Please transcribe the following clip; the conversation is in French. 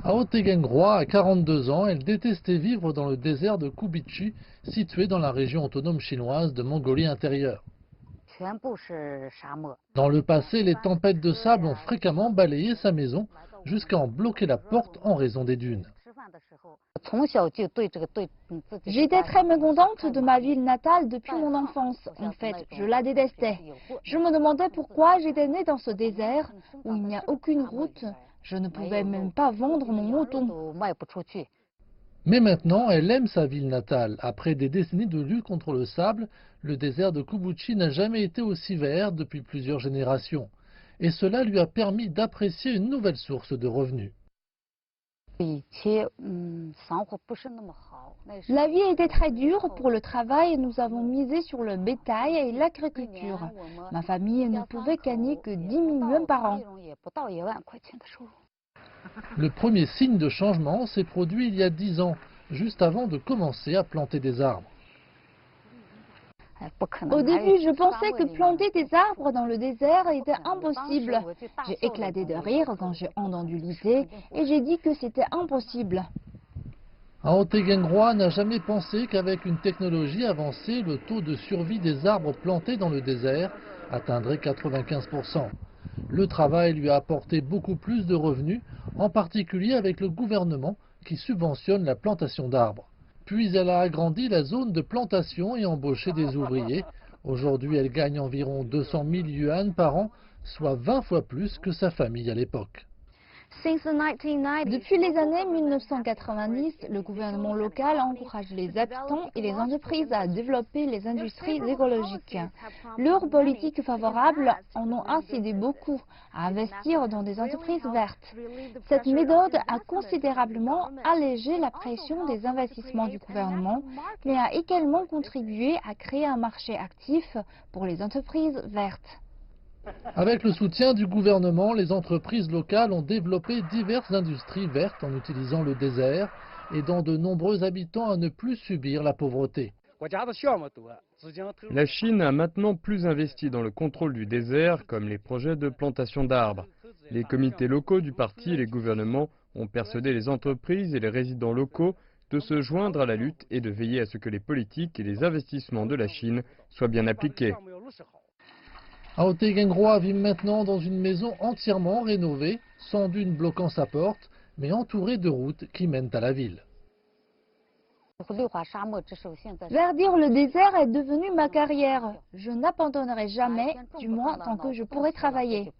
Aotegengroa a 42 ans, elle détestait vivre dans le désert de Kubichi, situé dans la région autonome chinoise de Mongolie intérieure. Dans le passé, les tempêtes de sable ont fréquemment balayé sa maison, jusqu'à en bloquer la porte en raison des dunes. J'étais très mécontente de ma ville natale depuis mon enfance. En fait, je la détestais. Je me demandais pourquoi j'étais née dans ce désert où il n'y a aucune route. Je ne pouvais même pas vendre mon mouton. Mais maintenant, elle aime sa ville natale. Après des décennies de lutte contre le sable, le désert de Kubuchi n'a jamais été aussi vert depuis plusieurs générations. Et cela lui a permis d'apprécier une nouvelle source de revenus. La vie était très dure pour le travail et nous avons misé sur le bétail et l'agriculture. Ma famille ne pouvait gagner que 10 000 yuan par an. Le premier signe de changement s'est produit il y a 10 ans, juste avant de commencer à planter des arbres. Au début, je pensais que planter des arbres dans le désert était impossible. J'ai éclaté de rire quand j'ai entendu l'idée et j'ai dit que c'était impossible. Aotegengroa n'a jamais pensé qu'avec une technologie avancée, le taux de survie des arbres plantés dans le désert atteindrait 95%. Le travail lui a apporté beaucoup plus de revenus, en particulier avec le gouvernement qui subventionne la plantation d'arbres. Puis elle a agrandi la zone de plantation et embauché des ouvriers. Aujourd'hui, elle gagne environ 200 000 yuan par an, soit 20 fois plus que sa famille à l'époque. Depuis les années 1990, le gouvernement local encourage les habitants et les entreprises à développer les industries écologiques. Leurs politiques favorables en ont incité beaucoup à investir dans des entreprises vertes. Cette méthode a considérablement allégé la pression des investissements du gouvernement, mais a également contribué à créer un marché actif pour les entreprises vertes. Avec le soutien du gouvernement, les entreprises locales ont développé diverses industries vertes en utilisant le désert, aidant de nombreux habitants à ne plus subir la pauvreté. La Chine a maintenant plus investi dans le contrôle du désert, comme les projets de plantation d'arbres. Les comités locaux du parti et les gouvernements ont persuadé les entreprises et les résidents locaux de se joindre à la lutte et de veiller à ce que les politiques et les investissements de la Chine soient bien appliqués. Aotegengroa vit maintenant dans une maison entièrement rénovée, sans dunes bloquant sa porte, mais entourée de routes qui mènent à la ville. Verdir le désert est devenu ma carrière. Je n'abandonnerai jamais, du moins tant que je pourrai travailler.